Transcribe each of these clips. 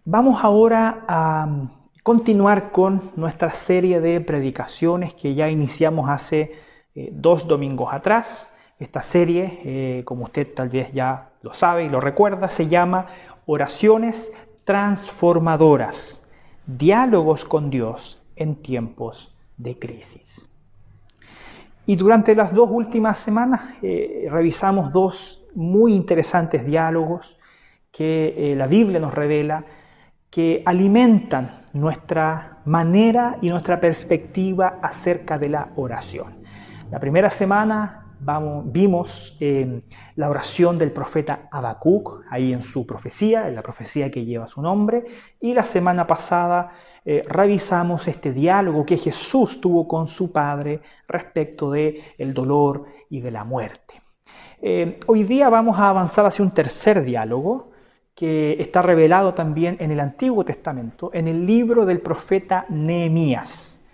Vamos ahora a continuar con nuestra serie de predicaciones que ya iniciamos hace 2 domingos atrás. Esta serie, como usted tal vez ya lo sabe y lo recuerda, se llama Oraciones Transformadoras, Diálogos con Dios en tiempos de crisis. Y durante las 2 últimas semanas revisamos 2 muy interesantes diálogos que la Biblia nos revela, que alimentan nuestra manera y nuestra perspectiva acerca de la oración. La primera semana vimos la oración del profeta Habacuc, ahí en su profecía, en la profecía que lleva su nombre, y la semana pasada revisamos este diálogo que Jesús tuvo con su Padre respecto del dolor y de la muerte. Hoy día vamos a avanzar hacia un tercer diálogo, que está revelado también en el Antiguo Testamento, en el libro del profeta Nehemías.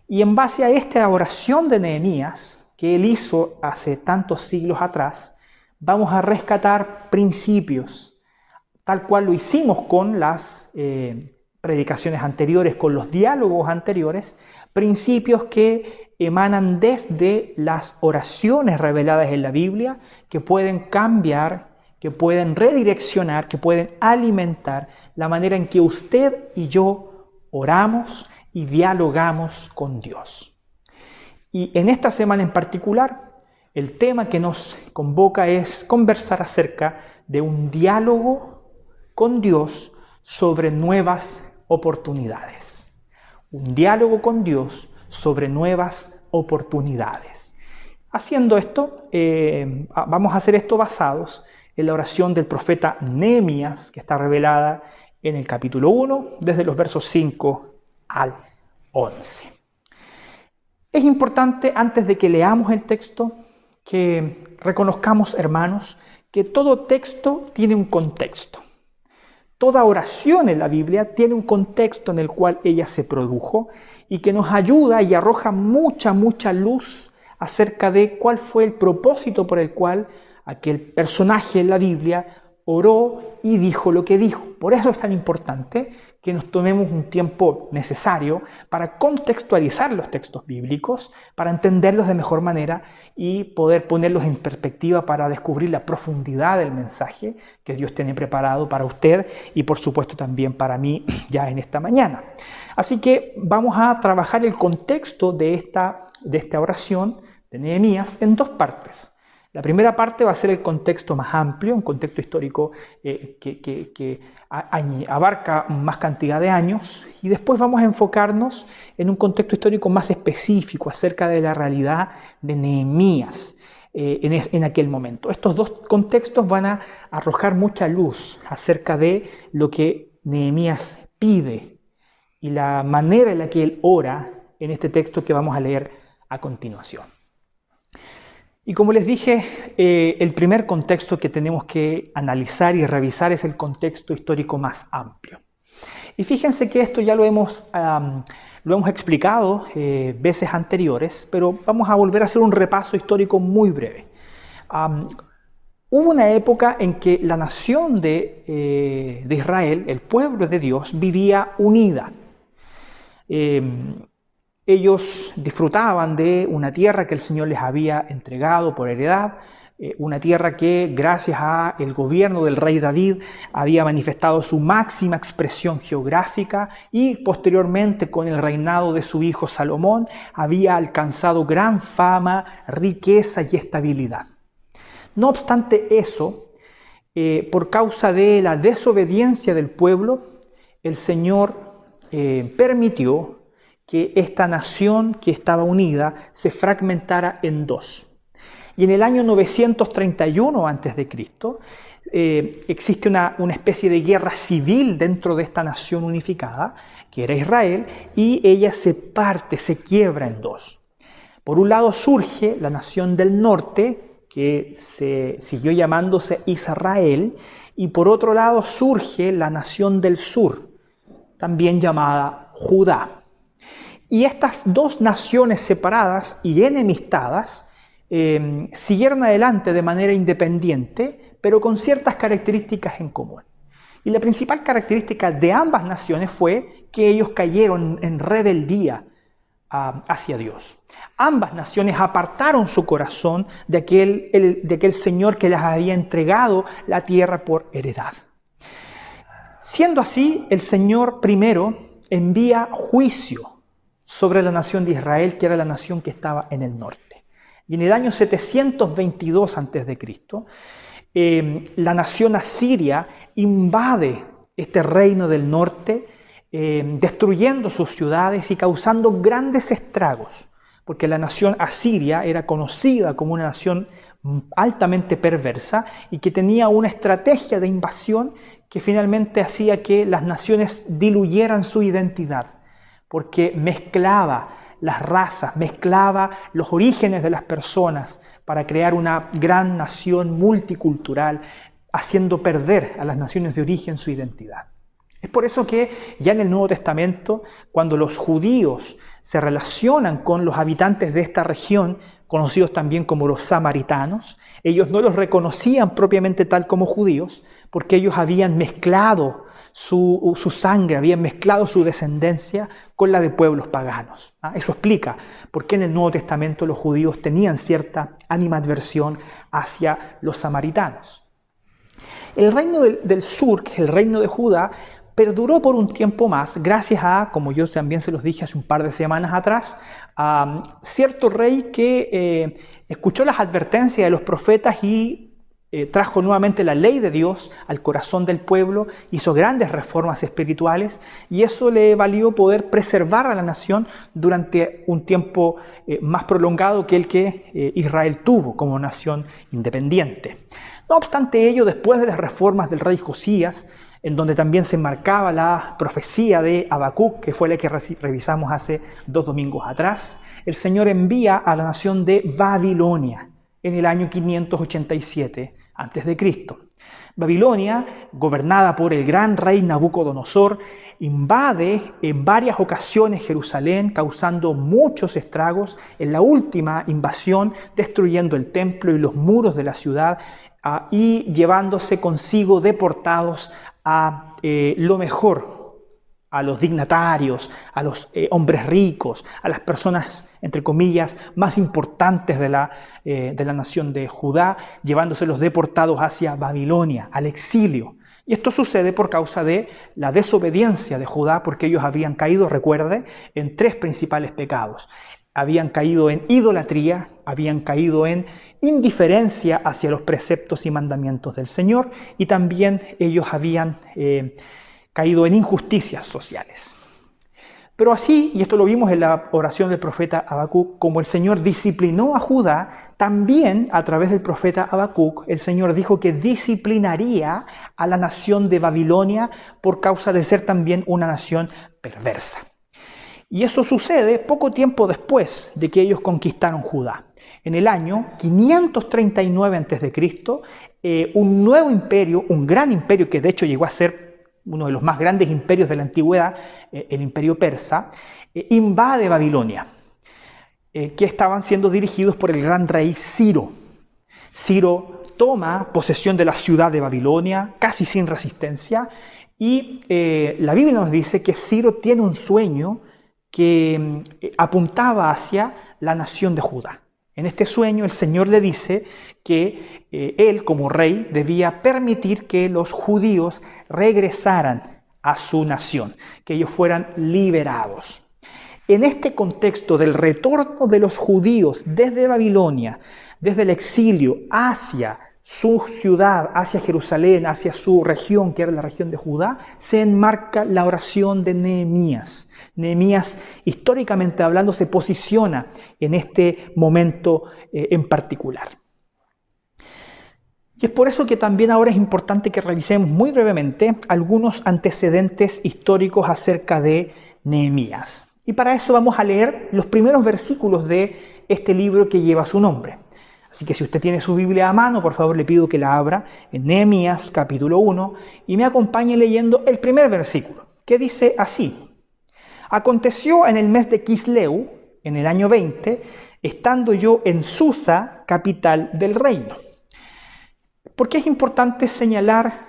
Y en base a esta oración de Nehemías, que él hizo hace tantos siglos atrás, vamos a rescatar principios, tal cual lo hicimos con las predicaciones anteriores, con los diálogos anteriores, principios que emanan desde las oraciones reveladas en la Biblia, que pueden cambiar, que pueden redireccionar, que pueden alimentar la manera en que usted y yo oramos y dialogamos con Dios. Y en esta semana en particular, el tema que nos convoca es conversar acerca de un diálogo con Dios sobre nuevas oportunidades. Un diálogo con Dios sobre nuevas oportunidades. Haciendo esto, vamos a hacer esto basados en la oración del profeta Nehemías, que está revelada en el capítulo 1, desde los versos 5 al 11. Es importante, antes de que leamos el texto, que reconozcamos, hermanos, que todo texto tiene un contexto. Toda oración en la Biblia tiene un contexto en el cual ella se produjo y que nos ayuda y arroja mucha luz acerca de cuál fue el propósito por el cual aquel personaje en la Biblia oró y dijo lo que dijo. Por eso es tan importante que nos tomemos un tiempo necesario para contextualizar los textos bíblicos, para entenderlos de mejor manera y poder ponerlos en perspectiva para descubrir la profundidad del mensaje que Dios tiene preparado para usted y por supuesto también para mí ya en esta mañana. Así que vamos a trabajar el contexto de esta oración de Nehemías en 2 partes. La primera parte va a ser el contexto más amplio, un contexto histórico que abarca más cantidad de años, y después vamos a enfocarnos en un contexto histórico más específico acerca de la realidad de Nehemías en aquel momento. Estos 2 contextos van a arrojar mucha luz acerca de lo que Nehemías pide y la manera en la que él ora en este texto que vamos a leer a continuación. Y como les dije, el primer contexto que tenemos que analizar y revisar es el contexto histórico más amplio. Y fíjense que esto ya lo hemos explicado veces anteriores, pero vamos a volver a hacer un repaso histórico muy breve. Hubo una época en que la nación de Israel, el pueblo de Dios, vivía unida. Ellos disfrutaban de una tierra que el Señor les había entregado por heredad, una tierra que gracias al gobierno del rey David había manifestado su máxima expresión geográfica y posteriormente con el reinado de su hijo Salomón había alcanzado gran fama, riqueza y estabilidad. No obstante eso, por causa de la desobediencia del pueblo, el Señor permitió que esta nación que estaba unida se fragmentara en 2. Y en el año 931 a.C. Existe una especie de guerra civil dentro de esta nación unificada, que era Israel, y ella se parte, se quiebra en 2. Por un lado surge la nación del norte, que se siguió llamándose Israel, y por otro lado surge la nación del sur, también llamada Judá. Y estas 2 naciones separadas y enemistadas siguieron adelante de manera independiente, pero con ciertas características en común. Y la principal característica de ambas naciones fue que ellos cayeron en rebeldía hacia Dios. Ambas naciones apartaron su corazón de aquel Señor que les había entregado la tierra por heredad. Siendo así, el Señor primero envía juicio sobre la nación de Israel, que era la nación que estaba en el norte. Y en el año 722 a.C., la nación asiria invade este reino del norte, destruyendo sus ciudades y causando grandes estragos, porque la nación asiria era conocida como una nación altamente perversa y que tenía una estrategia de invasión que finalmente hacía que las naciones diluyeran su identidad, porque mezclaba las razas, mezclaba los orígenes de las personas para crear una gran nación multicultural, haciendo perder a las naciones de origen su identidad. Es por eso que ya en el Nuevo Testamento, cuando los judíos se relacionan con los habitantes de esta región, conocidos también como los samaritanos, ellos no los reconocían propiamente tal como judíos, porque ellos habían mezclado su sangre, habían mezclado su descendencia con la de pueblos paganos. Eso explica por qué en el Nuevo Testamento los judíos tenían cierta animadversión hacia los samaritanos. El reino del sur, que es el reino de Judá, perduró por un tiempo más gracias a, como yo también se los dije hace un par de semanas atrás, a cierto rey que escuchó las advertencias de los profetas y trajo nuevamente la ley de Dios al corazón del pueblo, hizo grandes reformas espirituales y eso le valió poder preservar a la nación durante un tiempo más prolongado que el que Israel tuvo como nación independiente. No obstante ello, después de las reformas del rey Josías, en donde también se marcaba la profecía de Habacuc, que fue la que revisamos hace 2 domingos atrás, el Señor envía a la nación de Babilonia en el año 587 a.C. Babilonia, gobernada por el gran rey Nabucodonosor, invade en varias ocasiones Jerusalén, causando muchos estragos. En la última invasión, destruyendo el templo y los muros de la ciudad y llevándose consigo deportados a lo mejor, a los dignatarios, a los hombres ricos, a las personas, entre comillas, más importantes de la nación de Judá, llevándoselos deportados hacia Babilonia, al exilio. Y esto sucede por causa de la desobediencia de Judá, porque ellos habían caído, recuerde, en 3 principales pecados. Habían caído en idolatría, habían caído en indiferencia hacia los preceptos y mandamientos del Señor, y también ellos habían caído en injusticias sociales. Pero así, y esto lo vimos en la oración del profeta Habacuc, como el Señor disciplinó a Judá, también a través del profeta Habacuc, el Señor dijo que disciplinaría a la nación de Babilonia por causa de ser también una nación perversa. Y eso sucede poco tiempo después de que ellos conquistaron Judá. En el año 539 a.C., un nuevo imperio, un gran imperio que de hecho llegó a ser uno de los más grandes imperios de la antigüedad, el imperio persa, invade Babilonia, que estaban siendo dirigidos por el gran rey Ciro. Ciro toma posesión de la ciudad de Babilonia, casi sin resistencia, y la Biblia nos dice que Ciro tiene un sueño que apuntaba hacia la nación de Judá. En este sueño el Señor le dice que él como rey debía permitir que los judíos regresaran a su nación, que ellos fueran liberados. En este contexto del retorno de los judíos desde Babilonia, desde el exilio hacia su ciudad, hacia Jerusalén, hacia su región, que era la región de Judá, se enmarca la oración de Nehemías. Nehemías, históricamente hablando, se posiciona en este momento en particular. Y es por eso que también ahora es importante que revisemos muy brevemente algunos antecedentes históricos acerca de Nehemías. Y para eso vamos a leer los primeros versículos de este libro que lleva su nombre. Así que si usted tiene su Biblia a mano, por favor le pido que la abra en Nehemías capítulo 1 y me acompañe leyendo el primer versículo, que dice así: Aconteció en el mes de Quisleu, en el año 20, estando yo en Susa, capital del reino. ¿Por qué es importante señalar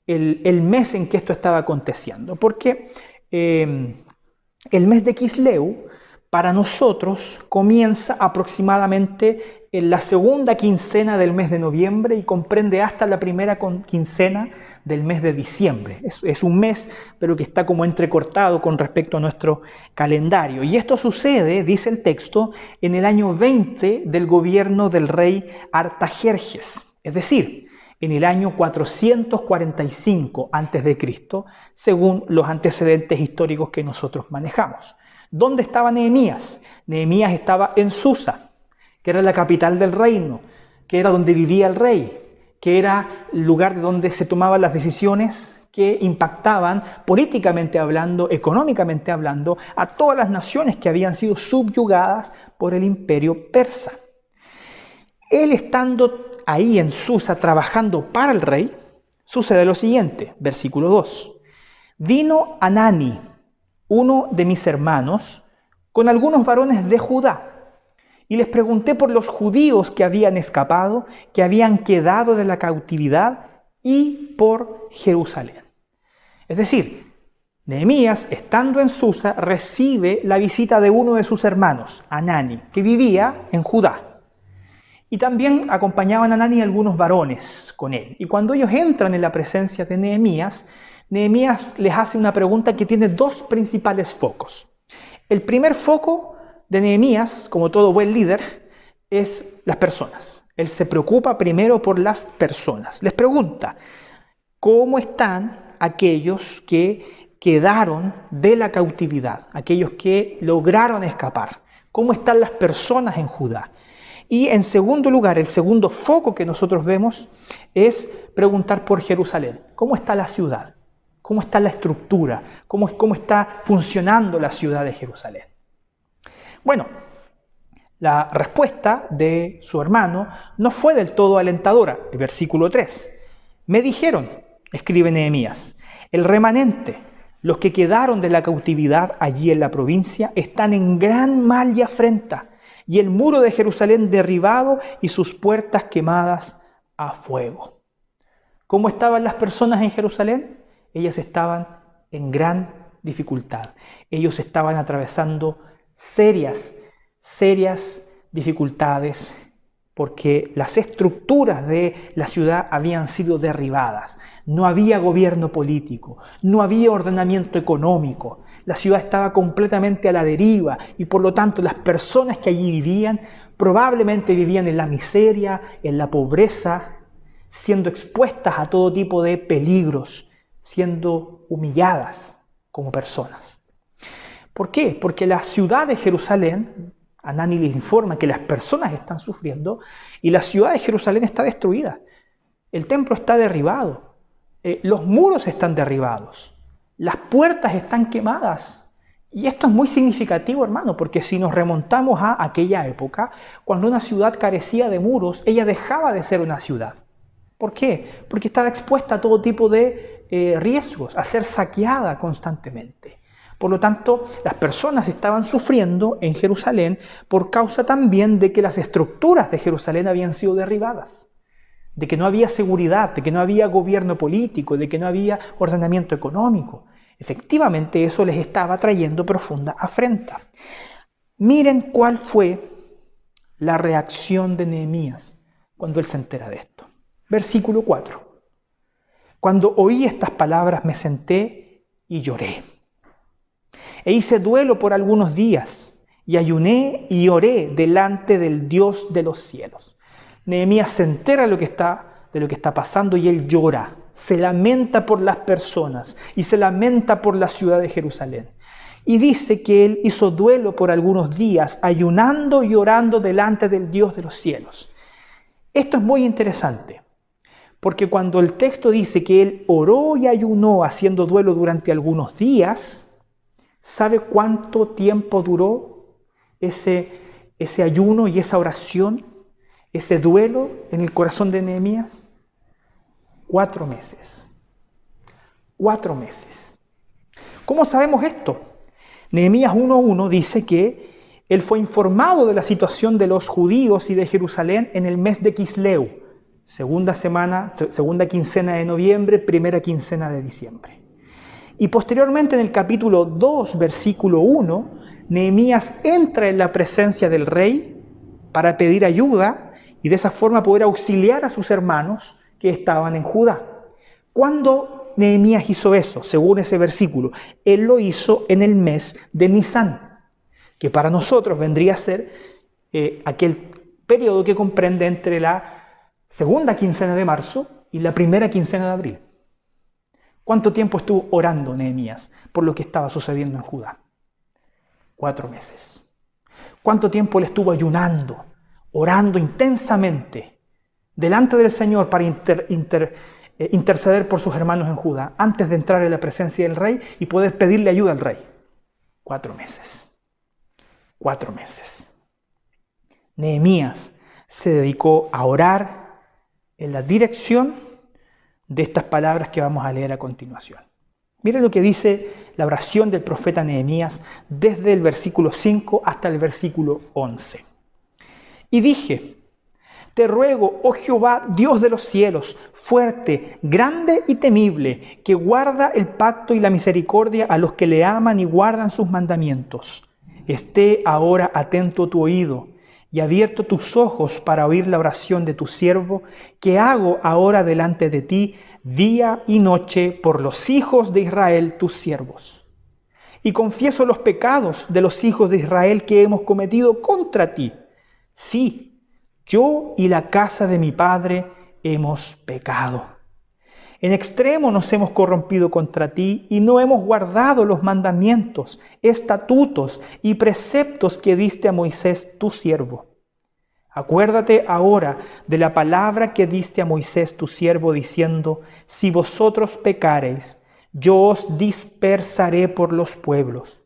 el mes en que esto estaba aconteciendo, porque el mes de Quisleu para nosotros comienza aproximadamente en la segunda quincena del mes de noviembre y comprende hasta la primera quincena del mes de diciembre. Es un mes, pero que está como entrecortado con respecto a nuestro calendario. Y esto sucede, dice el texto, en el año 20 del gobierno del rey Artajerjes, es decir, en el año 445 a.C., según los antecedentes históricos que nosotros manejamos. ¿Dónde estaba Nehemías? Nehemías estaba en Susa, que era la capital del reino, que era donde vivía el rey, que era el lugar donde se tomaban las decisiones que impactaban políticamente hablando, económicamente hablando, a todas las naciones que habían sido subyugadas por el imperio persa. Él estando ahí en Susa trabajando para el rey, sucede lo siguiente, versículo 2. Vino Hanani, uno de mis hermanos, con algunos varones de Judá, y les pregunté por los judíos que habían escapado, que habían quedado de la cautividad, y por Jerusalén. Es decir, Nehemías, estando en Susa, recibe la visita de uno de sus hermanos, Hanani, que vivía en Judá. Y también acompañaban a Hanani algunos varones con él. Y cuando ellos entran en la presencia de Nehemías, Nehemías les hace una pregunta que tiene dos principales focos. El primer foco de Nehemías, como todo buen líder, es las personas. Él se preocupa primero por las personas. Les pregunta, ¿cómo están aquellos que quedaron de la cautividad? Aquellos que lograron escapar. ¿Cómo están las personas en Judá? Y en segundo lugar, el segundo foco que nosotros vemos es preguntar por Jerusalén. ¿Cómo está la ciudad? ¿Cómo está la estructura? ¿Cómo está funcionando la ciudad de Jerusalén? Bueno, la respuesta de su hermano no fue del todo alentadora. El versículo 3. Me dijeron, escribe Nehemías, el remanente, los que quedaron de la cautividad allí en la provincia, están en gran mal y afrenta, y el muro de Jerusalén derribado y sus puertas quemadas a fuego. ¿Cómo estaban las personas en Jerusalén? Ellas estaban en gran dificultad. Ellos estaban atravesando serias dificultades porque las estructuras de la ciudad habían sido derribadas. No había gobierno político, no había ordenamiento económico. La ciudad estaba completamente a la deriva y por lo tanto las personas que allí vivían probablemente vivían en la miseria, en la pobreza, siendo expuestas a todo tipo de peligros, siendo humilladas como personas. ¿Por qué? Porque la ciudad de Jerusalén, Hanani les informa que las personas están sufriendo y la ciudad de Jerusalén está destruida. El templo está derribado, los muros están derribados, las puertas están quemadas. Y esto es muy significativo, hermano, porque si nos remontamos a aquella época, cuando una ciudad carecía de muros, ella dejaba de ser una ciudad. ¿Por qué? Porque estaba expuesta a todo tipo de riesgos, a ser saqueada constantemente. Por lo tanto, las personas estaban sufriendo en Jerusalén por causa también de que las estructuras de Jerusalén habían sido derribadas, de que no había seguridad, de que no había gobierno político, de que no había ordenamiento económico. Efectivamente, eso les estaba trayendo profunda afrenta. Miren cuál fue la reacción de Nehemías cuando él se entera de esto. Versículo 4. Cuando oí estas palabras me senté y lloré. E hice duelo por algunos días y ayuné y oré delante del Dios de los cielos. Nehemías se entera de lo que está pasando y él llora. Se lamenta por las personas y se lamenta por la ciudad de Jerusalén. Y dice que él hizo duelo por algunos días, ayunando y orando delante del Dios de los cielos. Esto es muy interesante, porque cuando el texto dice que él oró y ayunó haciendo duelo durante algunos días, ¿sabe cuánto tiempo duró ese ayuno y esa oración, ese duelo en el corazón de Nehemías? 4 meses. 4 meses. ¿Cómo sabemos esto? Nehemías 1:1 dice que él fue informado de la situación de los judíos y de Jerusalén en el mes de Quisleu, segunda quincena de noviembre, primera quincena de diciembre. Y posteriormente en el capítulo 2, versículo 1, Nehemías entra en la presencia del rey para pedir ayuda y de esa forma poder auxiliar a sus hermanos que estaban en Judá. ¿Cuándo Nehemías hizo eso? Según ese versículo, él lo hizo en el mes de Nisán, que para nosotros vendría a ser aquel periodo que comprende entre la segunda quincena de marzo y la primera quincena de abril. ¿Cuánto tiempo estuvo orando Nehemías por lo que estaba sucediendo en Judá? 4 meses. ¿Cuánto tiempo él estuvo ayunando, orando intensamente delante del Señor para interceder por sus hermanos en Judá antes de entrar en la presencia del rey y poder pedirle ayuda al rey? 4 meses. 4 meses. Nehemías se dedicó a orar en la dirección de estas palabras que vamos a leer a continuación. Miren lo que dice la oración del profeta Nehemías desde el versículo 5 hasta el versículo 11. Y dije: te ruego, oh Jehová, Dios de los cielos, fuerte, grande y temible, que guarda el pacto y la misericordia a los que le aman y guardan sus mandamientos. Esté ahora atento tu oído y abierto tus ojos para oír la oración de tu siervo, que hago ahora delante de ti día y noche por los hijos de Israel, tus siervos. Y confieso los pecados de los hijos de Israel que hemos cometido contra ti. Sí, yo y la casa de mi padre hemos pecado. En extremo nos hemos corrompido contra ti y no hemos guardado los mandamientos, estatutos y preceptos que diste a Moisés tu siervo. Acuérdate ahora de la palabra que diste a Moisés tu siervo, diciendo: si vosotros pecareis, yo os dispersaré por los pueblos.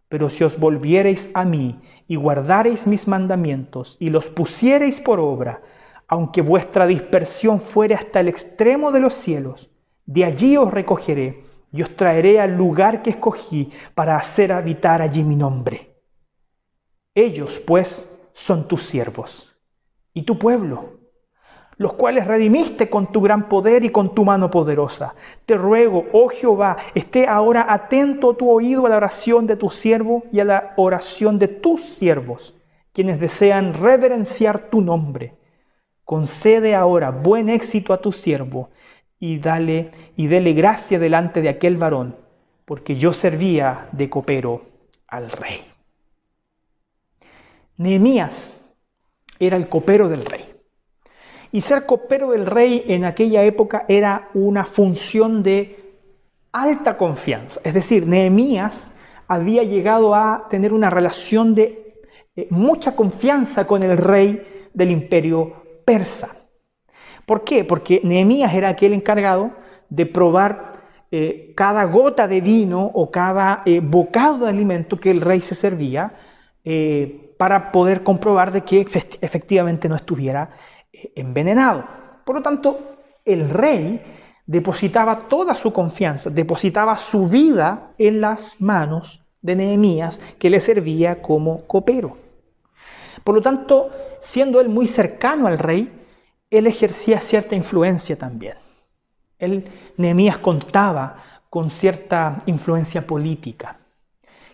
Pero si os volviereis a mí y guardareis mis mandamientos y los pusiereis por obra, aunque vuestra dispersión fuere hasta el extremo de los cielos, de allí os recogeré y os traeré al lugar que escogí para hacer habitar allí mi nombre. Ellos, pues, son tus siervos y tu pueblo, los cuales redimiste con tu gran poder y con tu mano poderosa. Te ruego, oh Jehová, esté ahora atento tu oído a la oración de tu siervo y a la oración de tus siervos, quienes desean reverenciar tu nombre. Concede ahora buen éxito a tu siervo y dele gracia delante de aquel varón, porque yo servía de copero al rey. Nehemías era el copero del rey. Y ser copero del rey en aquella época era una función de alta confianza. Es decir, Nehemías había llegado a tener una relación de mucha confianza con el rey del imperio persa. ¿Por qué? Porque Nehemías era aquel encargado de probar cada gota de vino o cada bocado de alimento que el rey se servía para poder comprobar de que efectivamente no estuviera envenenado. Por lo tanto, el rey depositaba toda su confianza, depositaba su vida en las manos de Nehemías, que le servía como copero. Por lo tanto, siendo él muy cercano al rey, él ejercía cierta influencia también. Nehemías contaba con cierta influencia política.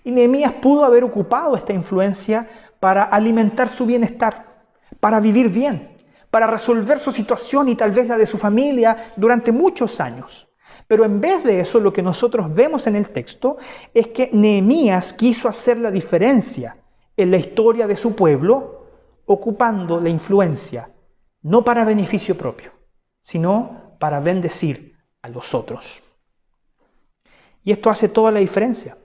Y Nehemías pudo haber ocupado esta influencia para alimentar su bienestar, para vivir bien, para resolver su situación y tal vez la de su familia durante muchos años. Pero en vez de eso, lo que nosotros vemos en el texto es que Nehemías quiso hacer la diferencia en la historia de su pueblo, ocupando la influencia, no para beneficio propio, sino para bendecir a los otros. Y esto hace toda la diferencia,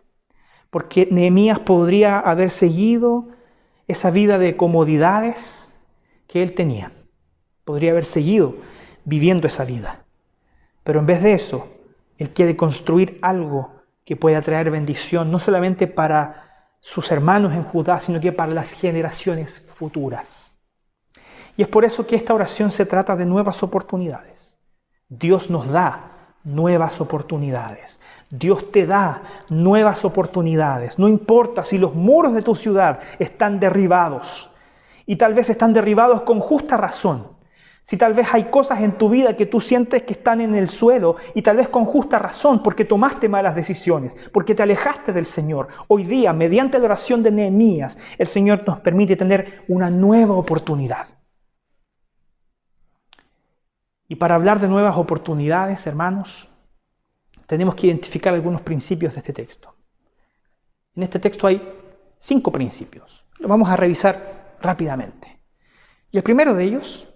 porque Nehemías podría haber seguido esa vida de comodidades que él tenía. Podría haber seguido viviendo esa vida. Pero en vez de eso, él quiere construir algo que pueda traer bendición, no solamente para sus hermanos en Judá, sino que para las generaciones futuras. Y es por eso que esta oración se trata de nuevas oportunidades. Dios nos da nuevas oportunidades. Dios te da nuevas oportunidades. No importa si los muros de tu ciudad están derribados, y tal vez están derribados con justa razón. Si tal vez hay cosas en tu vida que tú sientes que están en el suelo y tal vez con justa razón porque tomaste malas decisiones, porque te alejaste del Señor. Hoy día, mediante la oración de Nehemías, el Señor nos permite tener una nueva oportunidad. Y para hablar de nuevas oportunidades, hermanos, tenemos que identificar algunos principios de este texto. En este texto hay 5 principios. Los vamos a revisar rápidamente. Y el primero de ellos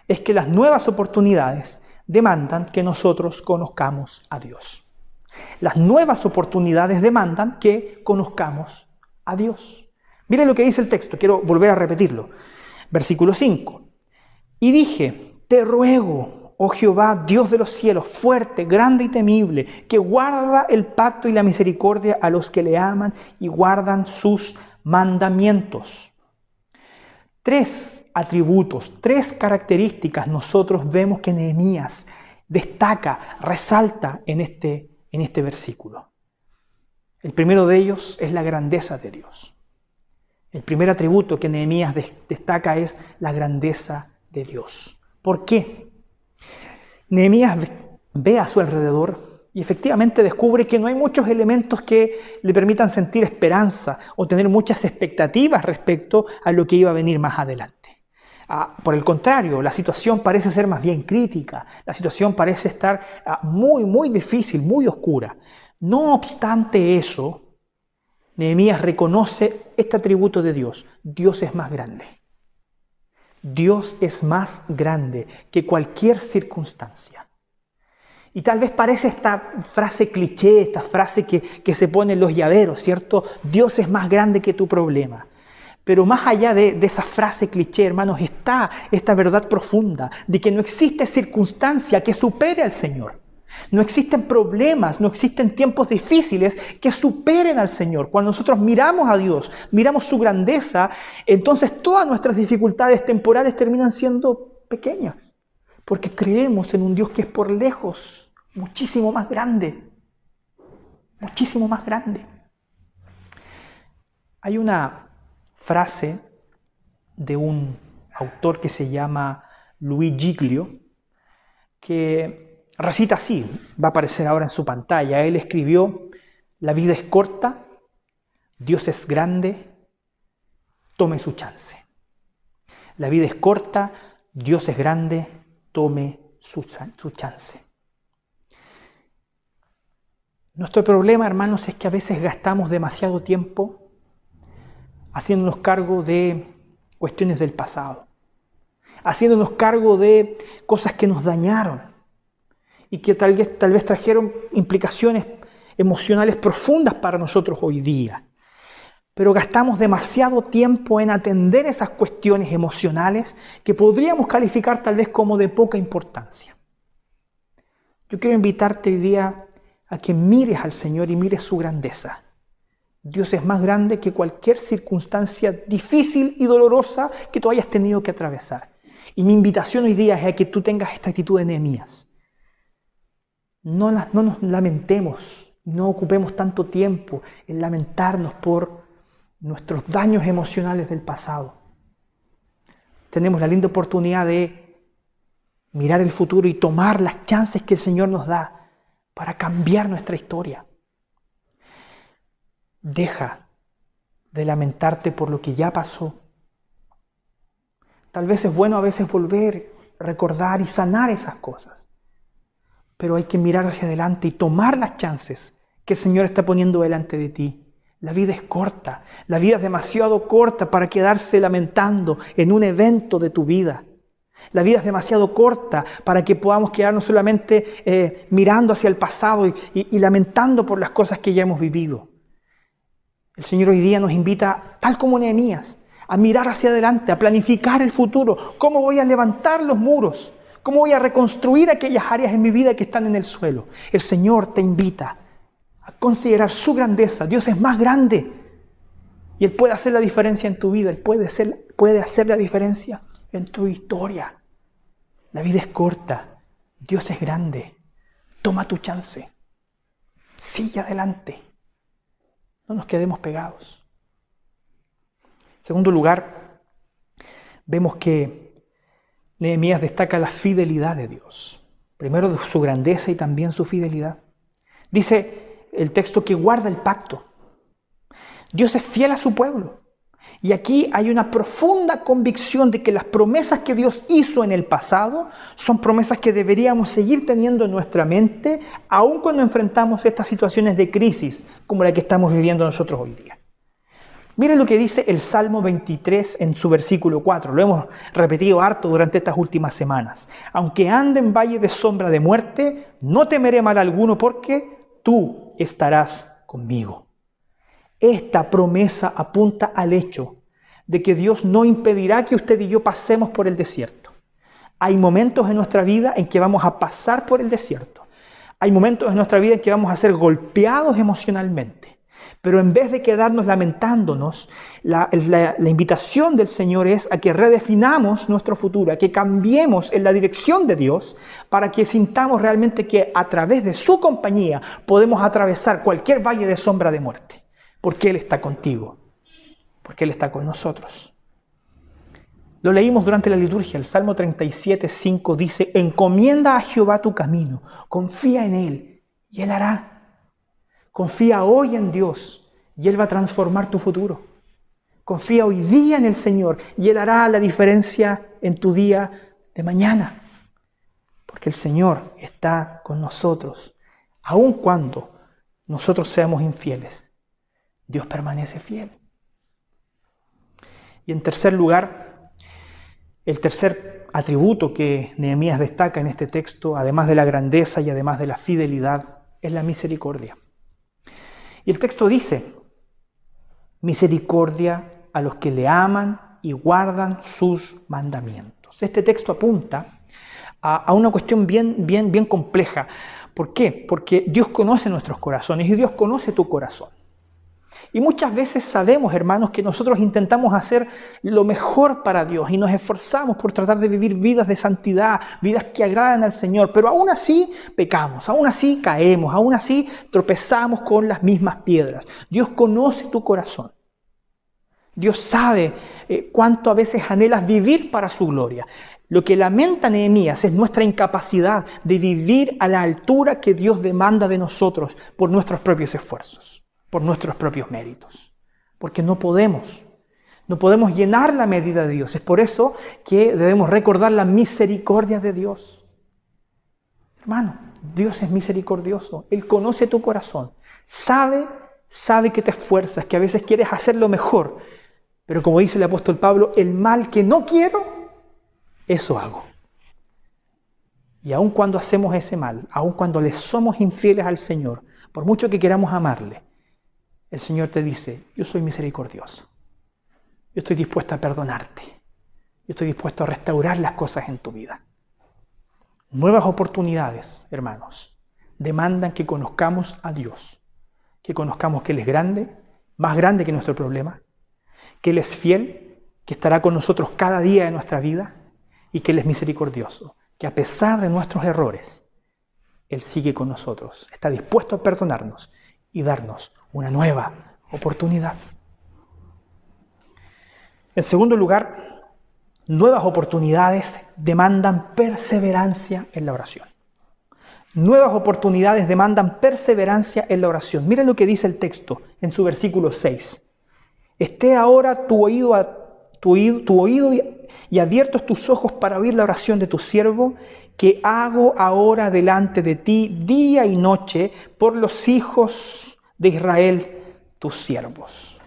es que las nuevas oportunidades demandan que nosotros conozcamos a Dios. Las nuevas oportunidades demandan que conozcamos a Dios. Miren lo que dice el texto, quiero volver a repetirlo. Versículo 5. Y dije, te ruego, oh Jehová, Dios de los cielos, fuerte, grande y temible, que guarda el pacto y la misericordia a los que le aman y guardan sus mandamientos. 3 atributos, 3 características nosotros vemos que Nehemías destaca, resalta en este versículo. El primero de ellos es la grandeza de Dios. El primer atributo que Nehemías destaca es la grandeza de Dios. ¿Por qué? Nehemías ve a su alrededor y efectivamente descubre que no hay muchos elementos que le permitan sentir esperanza o tener muchas expectativas respecto a lo que iba a venir más adelante. Por el contrario, la situación parece ser más bien crítica, la situación parece estar muy, muy difícil, muy oscura. No obstante eso, Nehemías reconoce este atributo de Dios. Dios es más grande. Dios es más grande que cualquier circunstancia. Y tal vez parece esta frase cliché, esta frase que se pone en los llaveros, ¿cierto? Dios es más grande que tu problema. Pero más allá de esa frase cliché, hermanos, está esta verdad profunda de que no existe circunstancia que supere al Señor. No existen problemas, no existen tiempos difíciles que superen al Señor. Cuando nosotros miramos a Dios, miramos su grandeza, entonces todas nuestras dificultades temporales terminan siendo pequeñas. Porque creemos en un Dios que es por lejos muchísimo más grande. Muchísimo más grande. Hay una frase de un autor que se llama Luis Giglio, que recita así, va a aparecer ahora en su pantalla. Él escribió, la vida es corta, Dios es grande, tome su chance. La vida es corta, Dios es grande, tome su chance. Nuestro problema, hermanos, es que a veces gastamos demasiado tiempo haciéndonos cargo de cuestiones del pasado, haciéndonos cargo de cosas que nos dañaron y que tal vez trajeron implicaciones emocionales profundas para nosotros hoy día. Pero gastamos demasiado tiempo en atender esas cuestiones emocionales que podríamos calificar tal vez como de poca importancia. Yo quiero invitarte hoy día a que mires al Señor y mires su grandeza. Dios es más grande que cualquier circunstancia difícil y dolorosa que tú hayas tenido que atravesar. Y mi invitación hoy día es a que tú tengas esta actitud de Nehemías. No nos lamentemos, no ocupemos tanto tiempo en lamentarnos por nuestros daños emocionales del pasado. Tenemos la linda oportunidad de mirar el futuro y tomar las chances que el Señor nos da para cambiar nuestra historia. Deja de lamentarte por lo que ya pasó. Tal vez es bueno a veces volver, recordar y sanar esas cosas. Pero hay que mirar hacia adelante y tomar las chances que el Señor está poniendo delante de ti. La vida es corta, la vida es demasiado corta para quedarse lamentando en un evento de tu vida. La vida es demasiado corta para que podamos quedarnos solamente mirando hacia el pasado y lamentando por las cosas que ya hemos vivido. El Señor hoy día nos invita, tal como Nehemías, a mirar hacia adelante, a planificar el futuro. ¿Cómo voy a levantar los muros? ¿Cómo voy a reconstruir aquellas áreas en mi vida que están en el suelo? El Señor te invita a considerar su grandeza. Dios es más grande y Él puede hacer la diferencia en tu vida. Él puede hacer la diferencia en tu historia. La vida es corta. Dios es grande. Toma tu chance. Sigue adelante. No nos quedemos pegados. En segundo lugar, vemos que Nehemías destaca la fidelidad de Dios. Primero su grandeza y también su fidelidad. Dice el texto que guarda el pacto. Dios es fiel a su pueblo. Y aquí hay una profunda convicción de que las promesas que Dios hizo en el pasado son promesas que deberíamos seguir teniendo en nuestra mente, aun cuando enfrentamos estas situaciones de crisis como la que estamos viviendo nosotros hoy día. Miren lo que dice el Salmo 23 en su versículo 4. Lo hemos repetido harto durante estas últimas semanas. Aunque ande en valle de sombra de muerte, no temeré mal alguno porque tú estarás conmigo. Esta promesa apunta al hecho de que Dios no impedirá que usted y yo pasemos por el desierto. Hay momentos en nuestra vida en que vamos a pasar por el desierto. Hay momentos en nuestra vida en que vamos a ser golpeados emocionalmente. Pero en vez de quedarnos lamentándonos, la invitación del Señor es a que redefinamos nuestro futuro, a que cambiemos en la dirección de Dios para que sintamos realmente que a través de su compañía podemos atravesar cualquier valle de sombra de muerte. Porque Él está contigo, porque Él está con nosotros. Lo leímos durante la liturgia, el Salmo 37:5 dice: encomienda a Jehová tu camino, confía en Él y Él hará. Confía hoy en Dios y Él va a transformar tu futuro. Confía hoy día en el Señor y Él hará la diferencia en tu día de mañana. Porque el Señor está con nosotros. Aun cuando nosotros seamos infieles, Dios permanece fiel. Y en tercer lugar, el tercer atributo que Nehemías destaca en este texto, además de la grandeza y además de la fidelidad, es la misericordia. Y el texto dice: misericordia a los que le aman y guardan sus mandamientos. Este texto apunta a una cuestión bien compleja. ¿Por qué? Porque Dios conoce nuestros corazones y Dios conoce tu corazón. Y muchas veces sabemos, hermanos, que nosotros intentamos hacer lo mejor para Dios y nos esforzamos por tratar de vivir vidas de santidad, vidas que agradan al Señor, pero aún así pecamos, aún así caemos, aún así tropezamos con las mismas piedras. Dios conoce tu corazón. Dios sabe cuánto a veces anhelas vivir para su gloria. Lo que lamenta Nehemías es nuestra incapacidad de vivir a la altura que Dios demanda de nosotros por nuestros propios esfuerzos, por nuestros propios méritos. Porque no podemos llenar la medida de Dios. Es por eso que debemos recordar la misericordia de Dios. Hermano, Dios es misericordioso. Él conoce tu corazón. Sabe que te esfuerzas, que a veces quieres hacer lo mejor. Pero como dice el apóstol Pablo, el mal que no quiero, eso hago. Y aun cuando hacemos ese mal, aun cuando le somos infieles al Señor, por mucho que queramos amarle, el Señor te dice: yo soy misericordioso. Yo estoy dispuesto a perdonarte. Yo estoy dispuesto a restaurar las cosas en tu vida. Nuevas oportunidades, hermanos, demandan que conozcamos a Dios. Que conozcamos que Él es grande, más grande que nuestro problema. Que Él es fiel, que estará con nosotros cada día de nuestra vida. Y que Él es misericordioso. Que a pesar de nuestros errores, Él sigue con nosotros. Está dispuesto a perdonarnos y darnos una nueva oportunidad. En segundo lugar, nuevas oportunidades demandan perseverancia en la oración. Nuevas oportunidades demandan perseverancia en la oración. Miren lo que dice el texto en su versículo 6. Esté ahora tu oído y abiertos tus ojos para oír la oración de tu siervo, que hago ahora delante de ti día y noche por los hijos de Israel, tus siervos.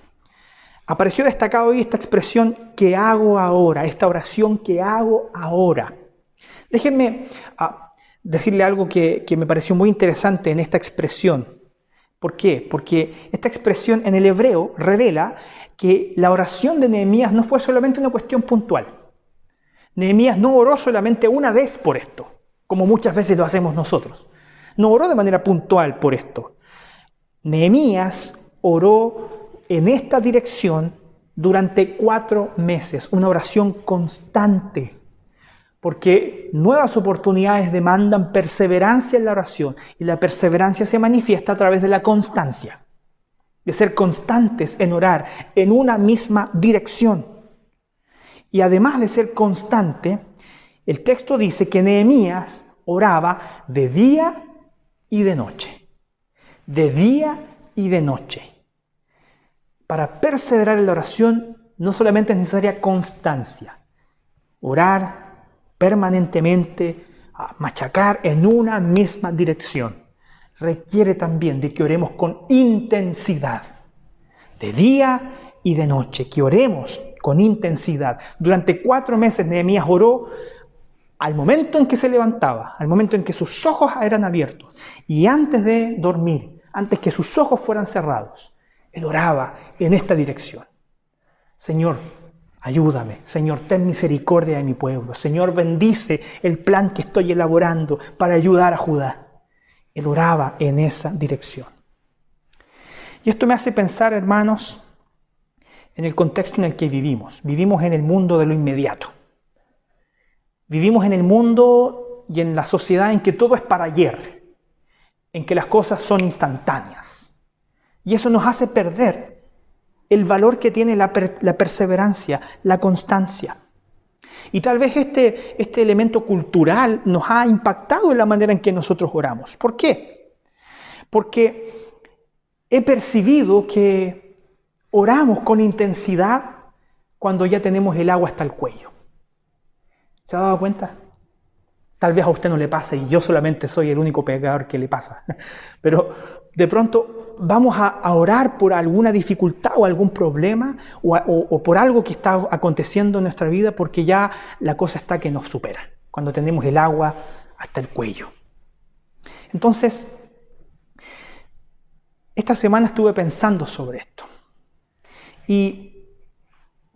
Apareció destacado hoy esta expresión que hago ahora, esta oración que hago ahora. Déjenme decirle algo que me pareció muy interesante en esta expresión. ¿Por qué? Porque esta expresión en el hebreo revela que la oración de Nehemías no fue solamente una cuestión puntual. Nehemías no oró solamente una vez por esto, como muchas veces lo hacemos nosotros. No oró de manera puntual por esto. Nehemías oró en esta dirección durante 4 meses, una oración constante, porque nuevas oportunidades demandan perseverancia en la oración y la perseverancia se manifiesta a través de la constancia, de ser constantes en orar en una misma dirección. Y además de ser constante, El texto dice que Nehemías oraba de día y de noche. De día y de noche. Para perseverar en la oración no solamente es necesaria constancia. Orar permanentemente, machacar en una misma dirección. Requiere también de que oremos con intensidad. De día y de noche. Que oremos con intensidad. Durante 4 meses Nehemías oró al momento en que se levantaba, al momento en que sus ojos eran abiertos y antes de dormir, antes que sus ojos fueran cerrados, él oraba en esta dirección. Señor, ayúdame. Señor, ten misericordia de mi pueblo. Señor, bendice el plan que estoy elaborando para ayudar a Judá. Él oraba en esa dirección. Y esto me hace pensar, hermanos, en el contexto en el que vivimos. Vivimos en el mundo de lo inmediato. Vivimos en el mundo y en la sociedad en que todo es para ayer, en que las cosas son instantáneas. Y eso nos hace perder el valor que tiene la perseverancia, la constancia. Y tal vez este elemento cultural nos ha impactado en la manera en que nosotros oramos. ¿Por qué? Porque he percibido que oramos con intensidad cuando ya tenemos el agua hasta el cuello. ¿Se ha dado cuenta? Tal vez a usted no le pase y yo solamente soy el único pecador que le pasa. Pero de pronto vamos a orar por alguna dificultad o algún problema o por algo que está aconteciendo en nuestra vida porque ya la cosa está que nos supera. Cuando tenemos el agua hasta el cuello. Entonces, esta semana estuve pensando sobre esto. Y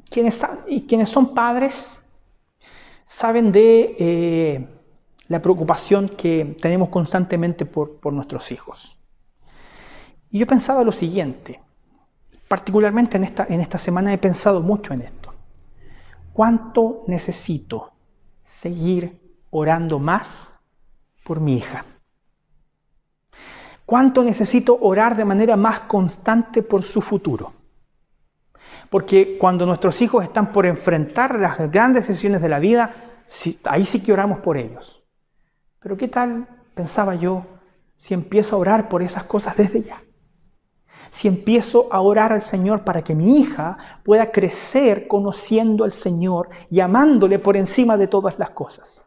quienes son padres saben de la preocupación que tenemos constantemente por nuestros hijos. Y yo pensaba lo siguiente, particularmente en esta semana he pensado mucho en esto. ¿Cuánto necesito seguir orando más por mi hija? ¿Cuánto necesito orar de manera más constante por su futuro? Porque cuando nuestros hijos están por enfrentar las grandes decisiones de la vida, ahí sí que oramos por ellos. Pero ¿qué tal, pensaba yo, si empiezo a orar por esas cosas desde ya? Si empiezo a orar al Señor para que mi hija pueda crecer conociendo al Señor y amándole por encima de todas las cosas.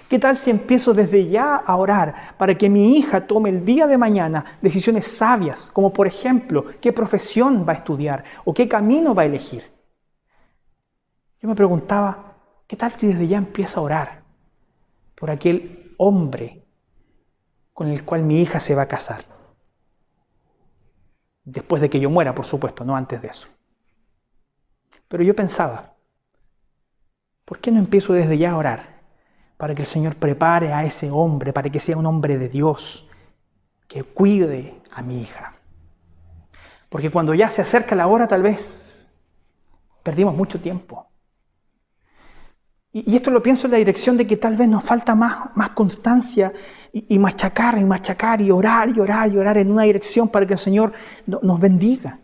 ¿Qué tal si empiezo desde ya a orar para que mi hija tome el día de mañana decisiones sabias, como por ejemplo, qué profesión va a estudiar o qué camino va a elegir? Yo me preguntaba, ¿qué tal si desde ya empiezo a orar por aquel hombre con el cual mi hija se va a casar? Después de que yo muera, por supuesto, no antes de eso. Pero yo pensaba, ¿por qué no empiezo desde ya a orar para que el Señor prepare a ese hombre, para que sea un hombre de Dios, que cuide a mi hija? Porque cuando ya se acerca la hora, tal vez perdimos mucho tiempo. Y esto lo pienso en la dirección de que tal vez nos falta más constancia y machacar y orar en una dirección para que el Señor nos bendiga,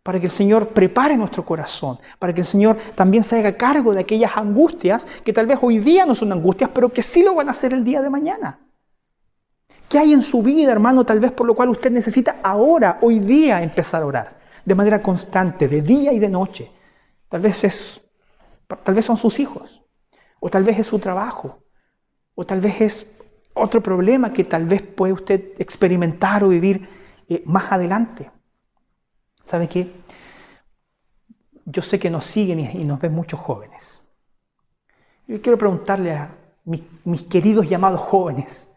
para que el Señor prepare nuestro corazón, para que el Señor también se haga cargo de aquellas angustias que tal vez hoy día no son angustias, pero que sí lo van a hacer el día de mañana. ¿Qué hay en su vida, hermano, tal vez por lo cual usted necesita ahora, hoy día, empezar a orar de manera constante, de día y de noche? Tal vez son sus hijos. O tal vez es su trabajo, o tal vez es otro problema que tal vez puede usted experimentar o vivir más adelante. ¿Sabe qué? Yo sé que nos siguen y nos ven muchos jóvenes. Yo quiero preguntarle a mis queridos llamados jóvenes,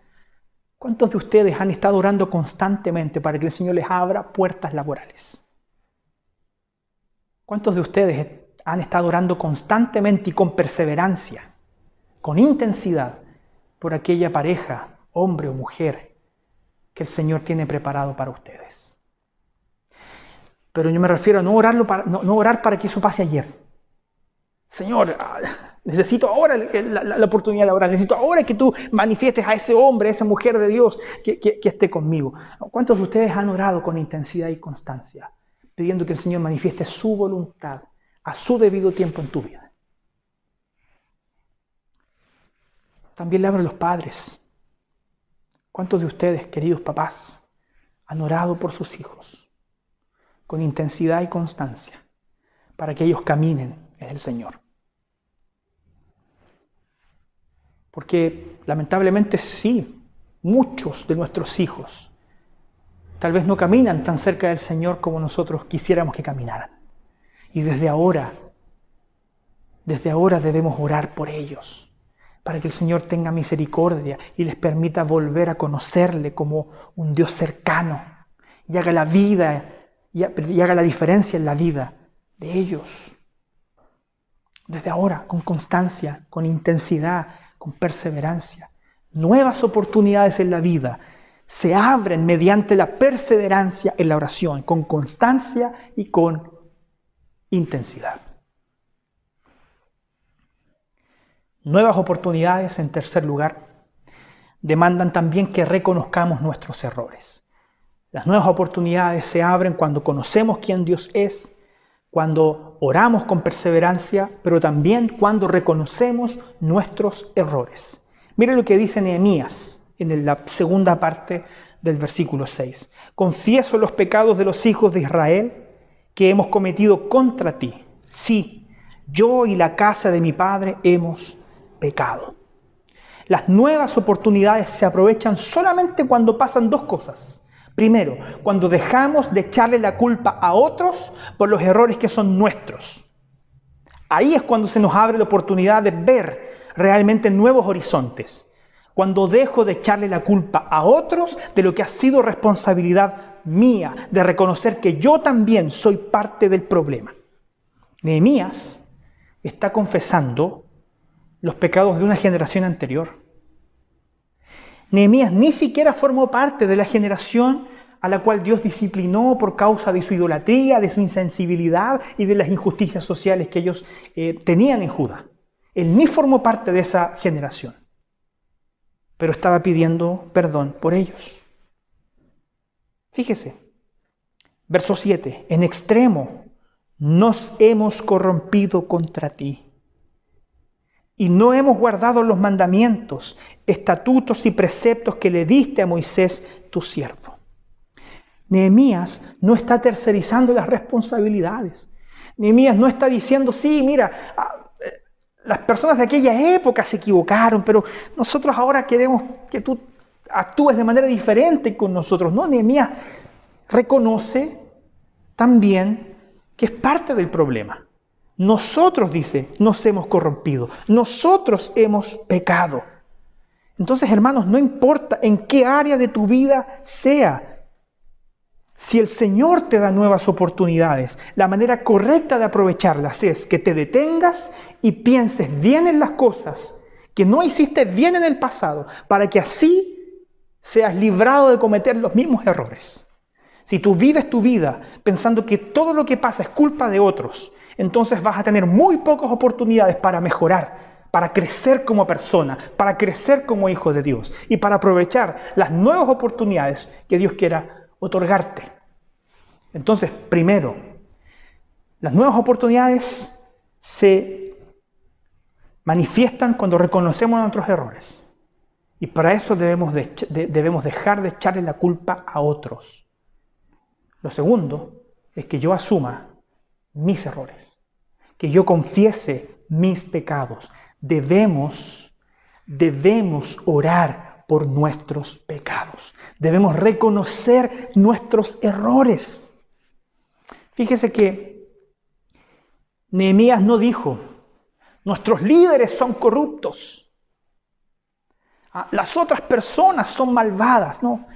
¿cuántos de ustedes han estado orando constantemente para que el Señor les abra puertas laborales? ¿Cuántos de ustedes han estado orando constantemente y con perseverancia, con intensidad, por aquella pareja, hombre o mujer, que el Señor tiene preparado para ustedes? Pero yo me refiero a no orar para que eso pase ayer. Señor, necesito ahora la oportunidad laboral, necesito ahora que tú manifiestes a ese hombre, a esa mujer de Dios que esté conmigo. ¿Cuántos de ustedes han orado con intensidad y constancia, pidiendo que el Señor manifieste su voluntad a su debido tiempo en tu vida? también le hablo a los padres. ¿Cuántos de ustedes, queridos papás, han orado por sus hijos con intensidad y constancia para que ellos caminen en el Señor? Porque lamentablemente sí, muchos de nuestros hijos tal vez no caminan tan cerca del Señor como nosotros quisiéramos que caminaran. Y desde ahora debemos orar por ellos, para que el Señor tenga misericordia y les permita volver a conocerle como un Dios cercano y haga la vida y haga la diferencia en la vida de ellos. Desde ahora, con constancia, con intensidad, con perseverancia. Nuevas oportunidades en la vida se abren mediante la perseverancia en la oración, con constancia y con intensidad. Nuevas oportunidades, en tercer lugar, demandan también que reconozcamos nuestros errores. Las nuevas oportunidades se abren cuando conocemos quién Dios es, cuando oramos con perseverancia, pero también cuando reconocemos nuestros errores. Mire lo que dice Nehemías en la segunda parte del versículo 6. Confieso los pecados de los hijos de Israel que hemos cometido contra ti. Sí, yo y la casa de mi padre hemos pecado. Las nuevas oportunidades se aprovechan solamente cuando pasan dos cosas. Primero, cuando dejamos de echarle la culpa a otros por los errores que son nuestros. Ahí es cuando se nos abre la oportunidad de ver realmente nuevos horizontes. Cuando dejo de echarle la culpa a otros de lo que ha sido responsabilidad mía, de reconocer que yo también soy parte del problema. Nehemías está confesando los pecados de una generación anterior. Nehemías ni siquiera formó parte de la generación a la cual Dios disciplinó por causa de su idolatría, de su insensibilidad y de las injusticias sociales que ellos tenían en Judá. Él ni formó parte de esa generación, pero estaba pidiendo perdón por ellos. Fíjese, verso 7, en extremo nos hemos corrompido contra ti y no hemos guardado los mandamientos, estatutos y preceptos que le diste a Moisés, tu siervo. Nehemías no está tercerizando las responsabilidades. Nehemías no está diciendo, sí, mira, las personas de aquella época se equivocaron, pero nosotros ahora queremos que tú actúes de manera diferente con nosotros. No, Nehemías reconoce también que es parte del problema. Nosotros, dice, nos hemos corrompido. Nosotros hemos pecado. Entonces, hermanos, no importa en qué área de tu vida sea, si el Señor te da nuevas oportunidades, la manera correcta de aprovecharlas es que te detengas y pienses bien en las cosas que no hiciste bien en el pasado, para que así seas librado de cometer los mismos errores. Si tú vives tu vida pensando que todo lo que pasa es culpa de otros, entonces vas a tener muy pocas oportunidades para mejorar, para crecer como persona, para crecer como hijo de Dios y para aprovechar las nuevas oportunidades que Dios quiera otorgarte. Entonces, primero, las nuevas oportunidades se manifiestan cuando reconocemos nuestros errores. Y para eso debemos dejar de echarle la culpa a otros. Lo segundo es que yo asuma mis errores, que yo confiese mis pecados. Debemos orar por nuestros pecados. Debemos reconocer nuestros errores. Fíjese que Nehemías no dijo, nuestros líderes son corruptos, las otras personas son malvadas. No,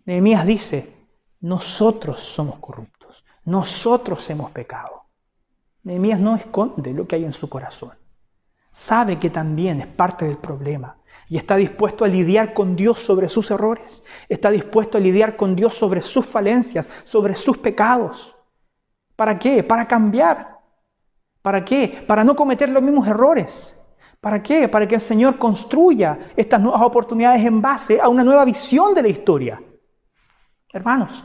Nehemías dice, nosotros somos corruptos, nosotros hemos pecado. Nehemías no esconde lo que hay en su corazón. Sabe que también es parte del problema y está dispuesto a lidiar con Dios sobre sus errores. Está dispuesto a lidiar con Dios sobre sus falencias, sobre sus pecados. ¿Para qué? Para cambiar. ¿Para qué? Para no cometer los mismos errores. ¿Para qué? Para que el Señor construya estas nuevas oportunidades en base a una nueva visión de la historia. Hermanos,